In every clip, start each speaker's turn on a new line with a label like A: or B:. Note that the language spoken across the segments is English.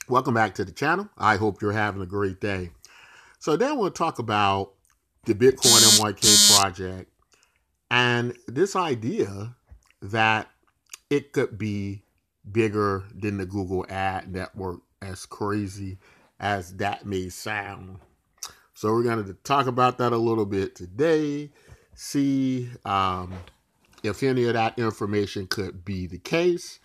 A: Welcome back to the channel. I hope you're having a great day. So then we'll talk about the Bitcoin MYK project and this idea that it could be bigger than the Google ad network, as crazy as that may sound. So we're going to talk about that a little bit today, see if any of that information could be the case.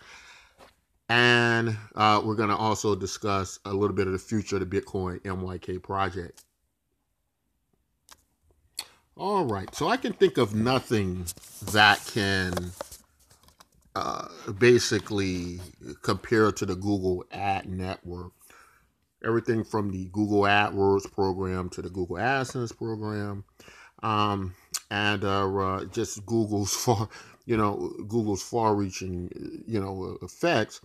A: And we're going to also discuss a little bit of the future of the Bitcoin MYK project. All right, so I can think of nothing that can basically compare to the Google Ad Network. Everything from the Google AdWords program to the Google AdSense program, um, and just Google's far-reaching, effects.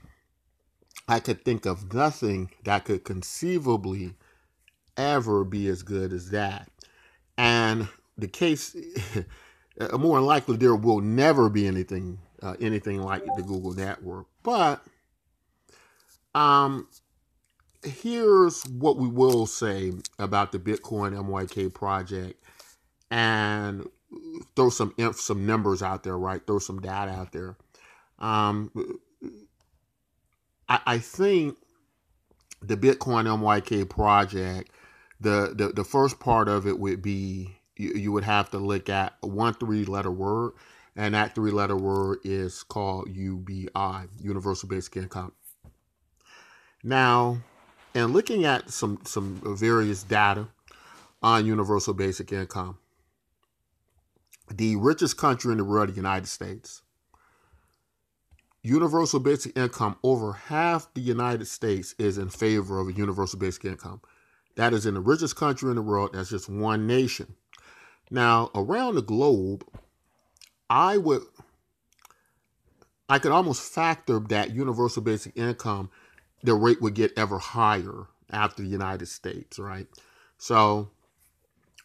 A: I could think of nothing that could conceivably ever be as good as that. And the case, more than likely, there will never be anything like the Google network. But um, here's what we will say about the Bitcoin MYK project, and throw some numbers out there, right? Throw some data out there. Um, I think the Bitcoin MYK project, the first part of it would be you would have to look at one 3-letter word, and that 3-letter word is called UBI, Universal Basic Income. Now, in looking at some various data on Universal Basic Income, the richest country in the world, the United States, Universal Basic Income, over half the United States is in favor of a Universal Basic Income. That is in the richest country in the world. That's just one nation. Now, around the globe, I could almost factor that Universal Basic Income, the rate would get ever higher after the United States, right? So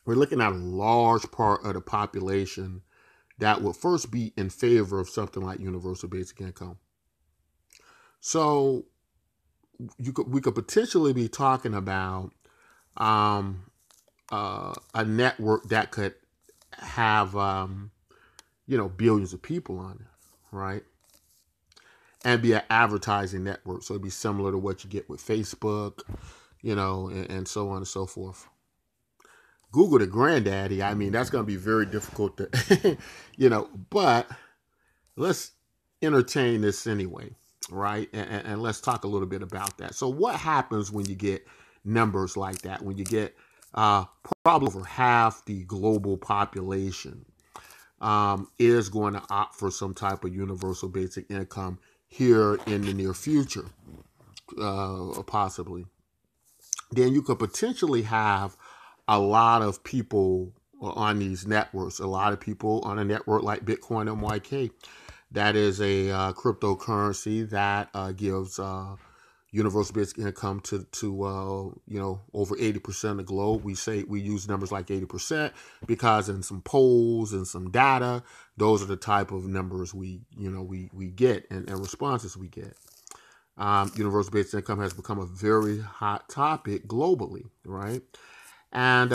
A: we're looking at a large part of the population that would first be in favor of something like Universal Basic Income. So we could potentially be talking about a network that could have billions of people on it, right? And be an advertising network, so it'd be similar to what you get with Facebook, and so on and so forth. Google the granddaddy. I mean, that's going to be very difficult to, but let's entertain this anyway, right? And let's talk a little bit about that. So what happens when you get numbers like that, when you get probably over half the global population is going to opt for some type of universal basic income here in the near future, possibly? Then you could potentially have a lot of people on these networks, a lot of people on a network like Bitcoin MYK. That is a cryptocurrency that gives universal basic income to over 80% of the globe. We use numbers like 80% because in some polls and some data, those are the type of numbers we get and responses we get. Universal basic income has become a very hot topic globally, right? And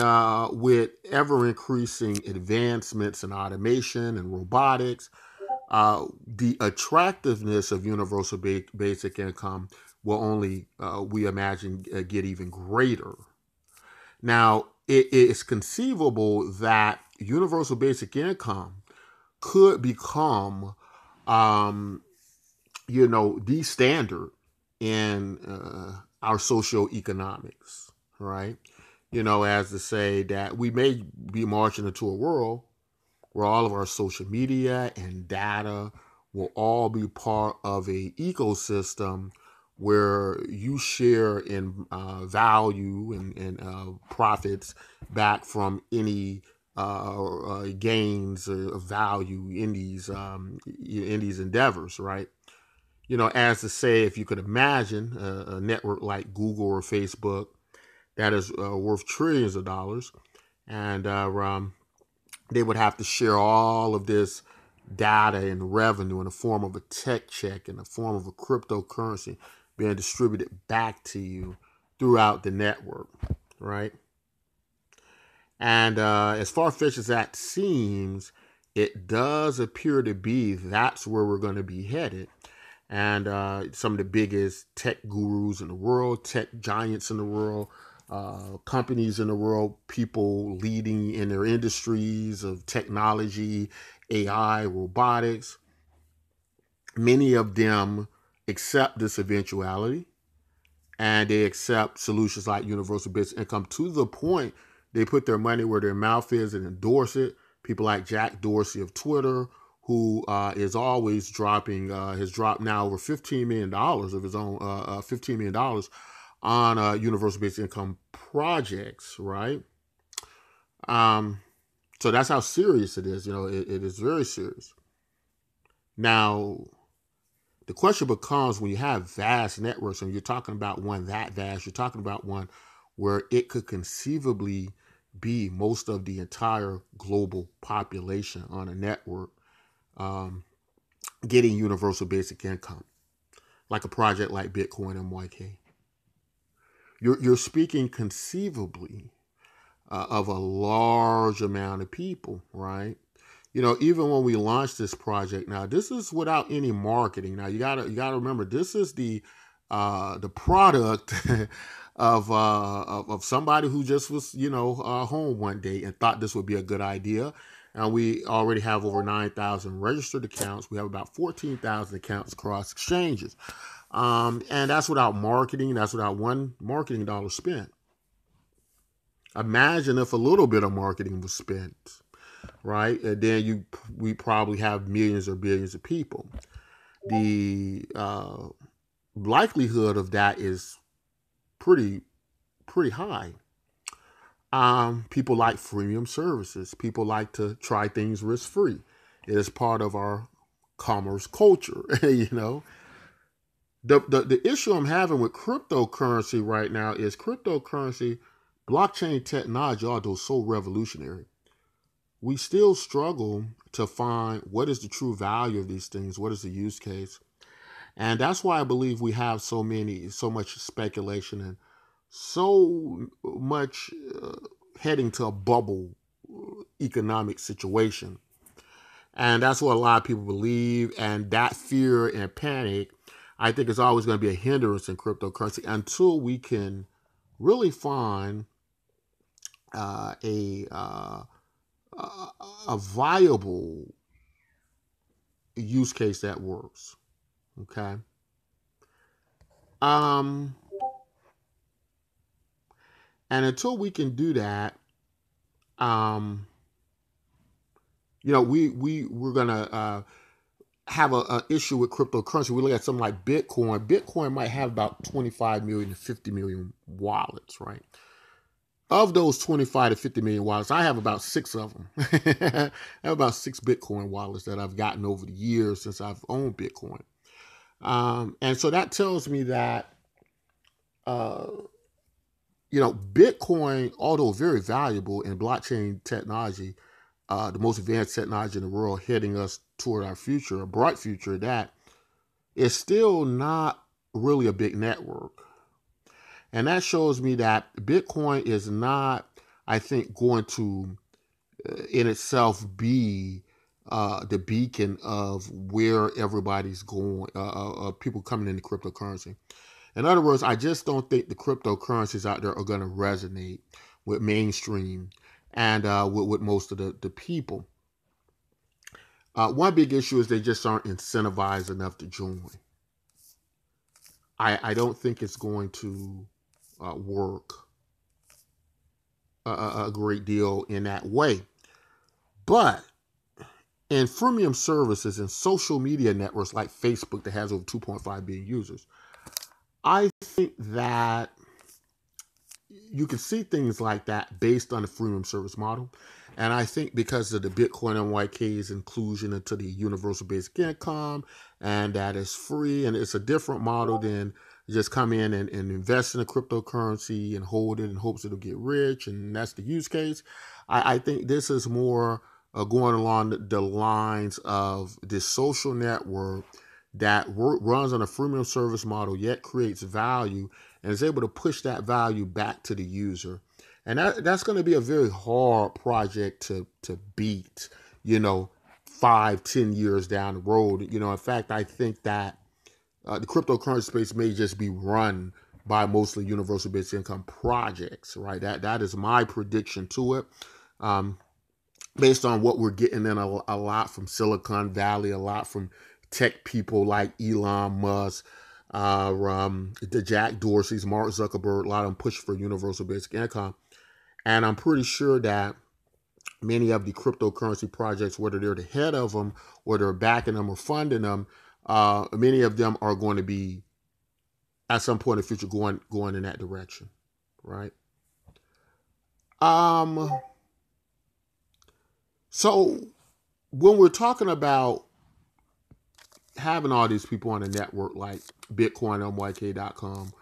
A: with ever increasing advancements in automation and robotics, the attractiveness of universal basic income will only, we imagine, get even greater. Now, it is conceivable that universal basic income could become, the standard in our socioeconomics, right? As to say that we may be marching into a world where all of our social media and data will all be part of a ecosystem where you share in value and profits back from any gains of value in these endeavors, right? As to say, if you could imagine a network like Google or Facebook that is worth trillions of dollars, and they would have to share all of this data and revenue in the form of a tech check, in the form of a cryptocurrency. being distributed back to you throughout the network, right? And as far-fetched as that seems, it does appear to be that's where we're going to be headed. And some of the biggest tech gurus in the world, tech giants in the world, companies in the world, people leading in their industries of technology, AI, robotics, many of them accept this eventuality, and they accept solutions like universal basic income to the point they put their money where their mouth is and endorse it. People like Jack Dorsey of Twitter, who is always dropping, has dropped now over $15 million of his own, $15 million on universal basic income projects, right? So that's how serious it is. It is very serious. Now, the question becomes, when you have vast networks and you're talking about one that vast, you're talking about one where it could conceivably be most of the entire global population on a network getting universal basic income, like a project like Btcmyk. You're speaking conceivably of a large amount of people, right? Even when we launched this project, now this is without any marketing. Now you gotta remember, this is the product of somebody who just was home one day and thought this would be a good idea. And we already have over 9,000 registered accounts. We have about 14,000 accounts across exchanges, and that's without marketing. That's without one marketing dollar spent. Imagine if a little bit of marketing was spent, right? And then we probably have millions or billions of people. The likelihood of that is pretty high. People like freemium services. People like to try things risk-free. It is part of our commerce culture. The issue I'm having with cryptocurrency right now is cryptocurrency, blockchain technology, although so revolutionary, we still struggle to find what is the true value of these things, what is the use case. And that's why I believe we have so much speculation and so much heading to a bubble economic situation. And that's what a lot of people believe. And that fear and panic, I think, is always going to be a hindrance in cryptocurrency until we can really find a viable use case that works. Okay. And until we can do that, we're gonna have a issue with cryptocurrency. We look at something like Bitcoin. Bitcoin might have about 25 million to 50 million wallets, right? Of those 25 to 50 million wallets, I have about 6 of them. I have about 6 Bitcoin wallets that I've gotten over the years since I've owned Bitcoin. And so that tells me that, Bitcoin, although very valuable in blockchain technology, the most advanced technology in the world, heading us toward our future, a bright future, that is still not really a big network. And that shows me that Bitcoin is not, I think, going to, in itself, be the beacon of where everybody's going, people coming into cryptocurrency. In other words, I just don't think the cryptocurrencies out there are going to resonate with mainstream and with most of the people. One big issue is they just aren't incentivized enough to join. I don't think it's going to work a great deal in that way. But in freemium services and social media networks like Facebook that has over 2.5 billion users, I think that you can see things like that based on the freemium service model. And I think because of the Btcmyk's inclusion into the universal basic income, and that is free, and it's a different model than just come in and invest in a cryptocurrency and hold it in hopes it'll get rich, and that's the use case. I think this is more going along the lines of this social network that runs on a freemium service model, yet creates value and is able to push that value back to the user. And that's going to be a very hard project to beat, 5-10 years down the road. In fact, I think that the cryptocurrency space may just be run by mostly universal basic income projects, right? That is my prediction to it. Based on what we're getting in a lot from Silicon Valley, a lot from tech people like Elon Musk, the Jack Dorsey's, Mark Zuckerberg, a lot of them push for universal basic income. And I'm pretty sure that many of the cryptocurrency projects, whether they're the head of them or they're backing them or funding them, many of them are going to be at some point in the future going in that direction, right? So when we're talking about having all these people on a network like Btcmyk.com,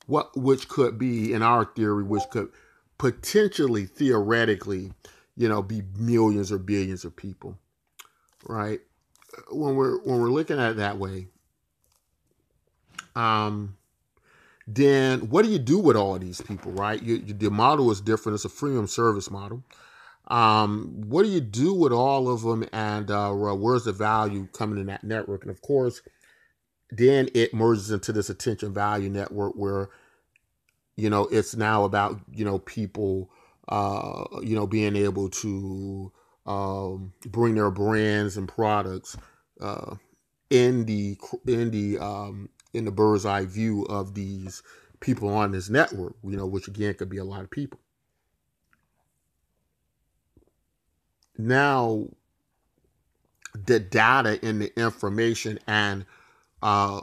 A: which could be, in our theory, which could potentially, theoretically, be millions or billions of people, right? When we're looking at it that way, then what do you do with all these people, right? The model is different. It's a freemium service model. What do you do with all of them, and where's the value coming in that network? And of course, then it merges into this attention value network where, it's now about, people, being able to bring their brands and products in the bird's eye view of these people on this network, which again could be a lot of people. Now, the data and the information and the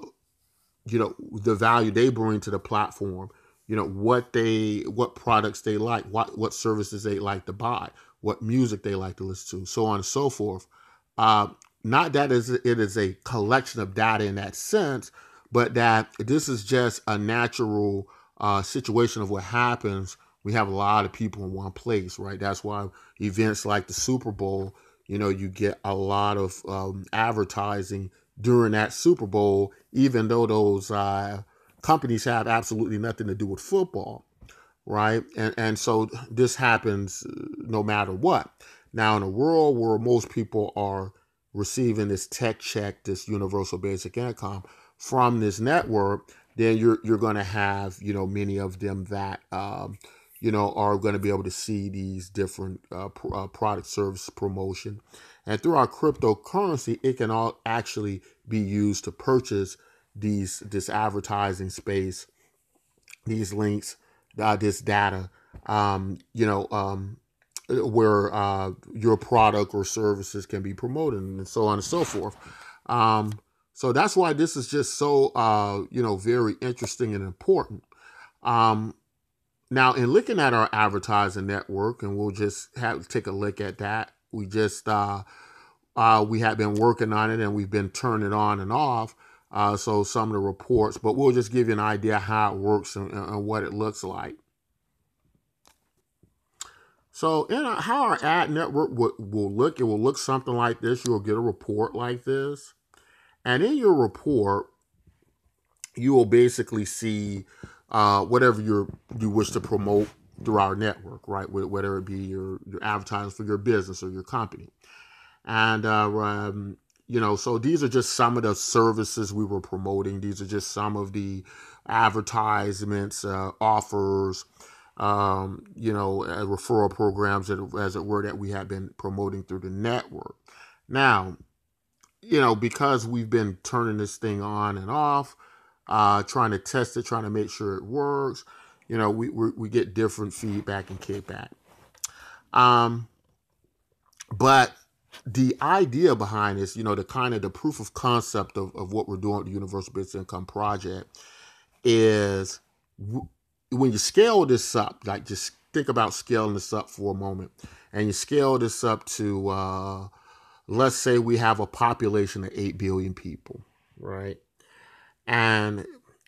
A: value they bring to the platform, what products they like, what services they like to buy, what music they like to listen to, so on and so forth. Not that it is a collection of data in that sense, but that this is just a natural situation of what happens. We have a lot of people in one place, right? That's why events like the Super Bowl, you get a lot of advertising during that Super Bowl, even though those companies have absolutely nothing to do with football, right? And so this happens no matter what. Now, in a world where most people are receiving this tech check, this universal basic income from this network, then you're going to have, many of them that, are going to be able to see these different product service promotion. And through our cryptocurrency, it can all actually be used to purchase this advertising space, these links, this data, where your product or services can be promoted and so on and so forth. So that's why this is just so, very interesting and important. Now, in looking at our advertising network, and we'll just take a look at that. We just, we have been working on it and we've been turning it on and off. So some of the reports, but we'll just give you an idea how it works and what it looks like. So how our ad network will look, it will look something like this. You'll get a report like this. And in your report, you will basically see whatever you wish to promote through our network, right? Whether it be your advertising for your business or your company. And, so these are just some of the services we were promoting. These are just some of the advertisements, offers, referral programs, as it were, that we have been promoting through the network. Now, because we've been turning this thing on and off, trying to test it, trying to make sure it works, we get different feedback and kickback. But the idea behind this, the proof of concept of what we're doing with the Universal Basic Income Project is when you scale this up, like just think about scaling this up for a moment, and you scale this up to, let's say we have a population of 8 billion people, right? And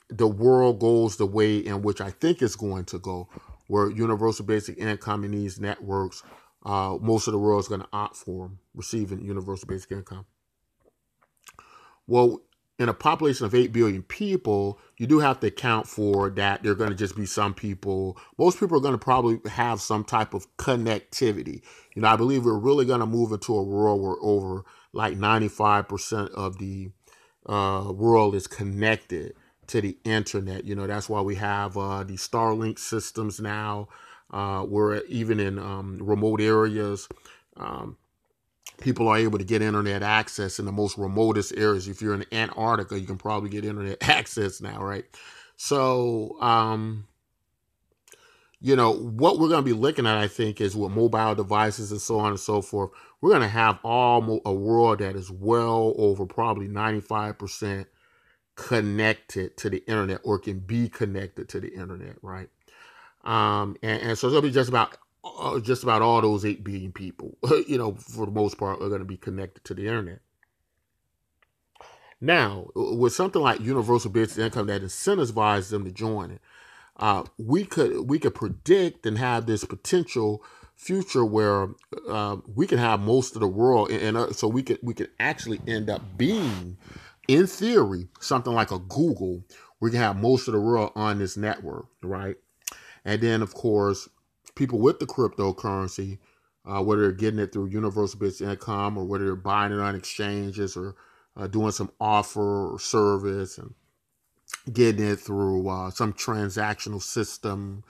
A: the world goes the way in which I think it's going to go, where universal basic income in these networks, most of the world is going to opt for them, receiving universal basic income. Well, in a population of 8 billion people, you do have to account for that there are going to just be some people. Most people are going to probably have some type of connectivity. I believe we're really going to move into a world where over like 95% of the world is connected to the internet. That's why we have the Starlink systems now, where even in remote areas, um, people are able to get internet access in the most remotest areas. If you're in Antarctica, you can probably get internet access now, right? So, what we're going to be looking at, I think, is with mobile devices and so on and so forth, we're going to have a world that is well over probably 95% connected to the internet, or can be connected to the internet, right? And so it'll be just about all those 8 billion people, for the most part, are going to be connected to the internet. Now, with something like universal basic income that incentivizes them to join it, we could predict and have this potential future where we can have most of the world, and so we could actually end up being, in theory, something like a Google. We can have most of the world on this network, right? And then, of course, people with the cryptocurrency, whether they're getting it through universal basic income, or whether they're buying it on exchanges, or doing some offer or service, and getting it through some transactional system,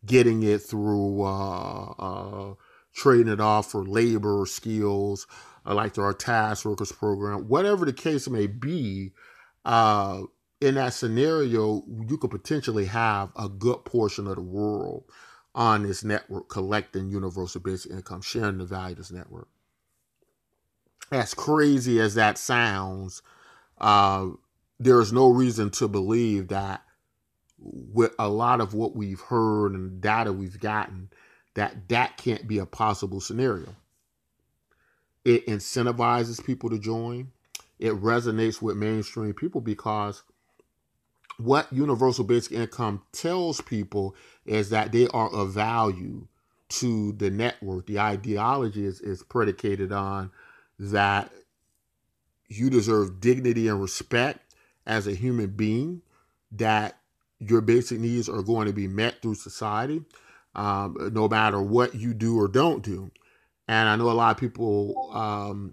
A: getting it through trading it off for labor or skills, like through our task workers program, whatever the case may be. In that scenario, you could potentially have a good portion of the world on this network collecting universal basic income, sharing the value of this network. As crazy as that sounds, there is no reason to believe that, with a lot of what we've heard and data we've gotten, that can't be a possible scenario. It incentivizes people to join. It resonates with mainstream people, because what universal basic income tells people is that they are of value to the network. The ideology is predicated on that you deserve dignity and respect as a human being, that your basic needs are going to be met through society, no matter what you do or don't do. And I know a lot of people,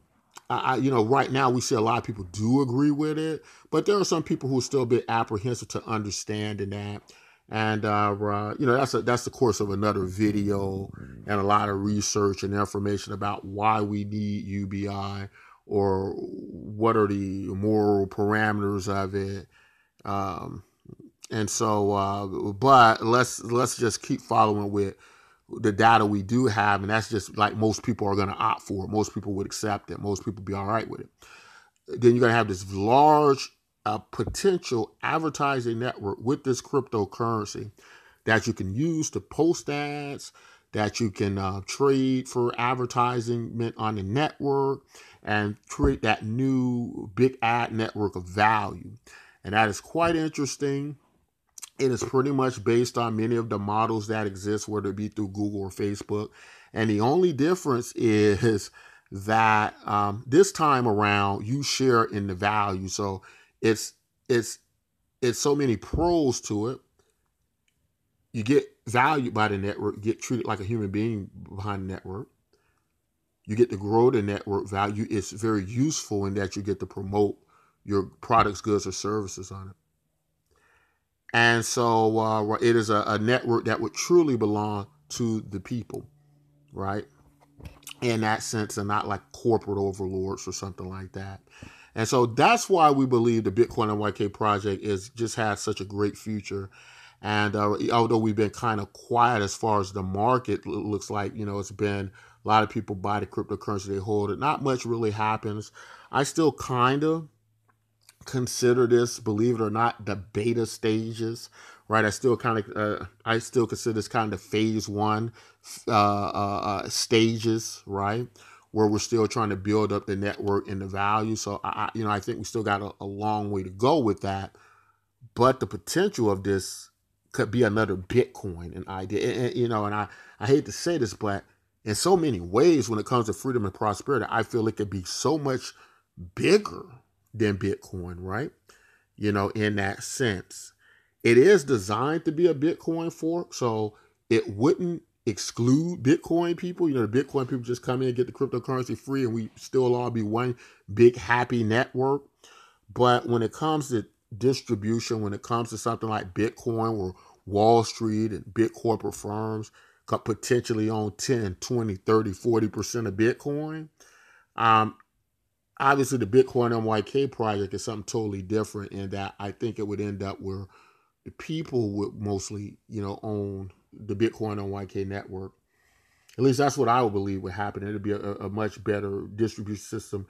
A: right now we see a lot of people do agree with it, but there are some people who are still a bit apprehensive to understanding that. And, that's the course of another video and a lot of research and information about why we need UBI, or what are the moral parameters of it. But let's just keep following with the data we do have, and that's just like most people are going to opt for it. Most people would accept it. Most people be all right with it. Then you're going to have this large potential advertising network with this cryptocurrency that you can use to post ads, that you can trade for advertising on the network, and create that new big ad network of value. And that is quite interesting. It is pretty much based on many of the models that exist, whether it be through Google or Facebook. And the only difference is that this time around, you share in the value. So it's so many pros to it. You get valued by the network, you get treated like a human being behind the network. You get to grow the network value. It's very useful in that you get to promote your products, goods, or services on it. And so it is a network that would truly belong to the people, right? In that sense, and not like corporate overlords or something like that. And so that's why we believe the Bitcoin NYK project just has such a great future. And although we've been kind of quiet as far as the market looks like, it's been a lot of people buy the cryptocurrency, they hold it. Not much really happens. I still kind of consider this, believe it or not, the beta stages, right? I still consider this kind of phase one stages, right? Where we're still trying to build up the network and the value. So I think we still got a long way to go with that. But the potential of this could be another Bitcoin, an idea. And I hate to say this, but in so many ways, when it comes to freedom and prosperity, I feel it could be so much bigger than Bitcoin, right? You know, in that sense. It is designed to be a Bitcoin fork, so it wouldn't exclude Bitcoin people. You know, the Bitcoin people just come in and get the cryptocurrency free, and we still all be one big happy network. But when it comes to distribution, when it comes to something like Bitcoin, where Wall Street and big corporate firms could potentially own 10, 20, 30, 40% of Bitcoin, um, obviously the Bitcoin MYK project is something totally different in that I think it would end up where the people would mostly, you know, own the Bitcoin MYK network. At least that's what I would believe would happen. It'd be a much better distribution system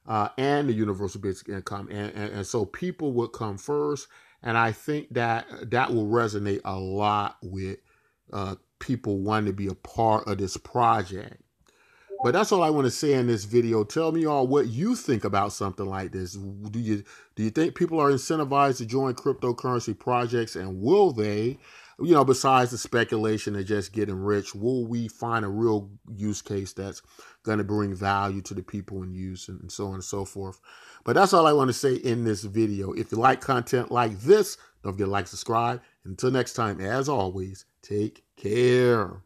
A: and the universal basic income. And so people would come first. And I think that that will resonate a lot with people wanting to be a part of this project. But that's all I want to say in this video. Tell me all what you think about something like this. Do you think people are incentivized to join cryptocurrency projects, and will they, you know, besides the speculation of just getting rich, will we find a real use case that's going to bring value to the people in use, and so on and so forth. But that's all I want to say in this video. If you like content like this, don't forget to like, subscribe. Until next time, as always, take care.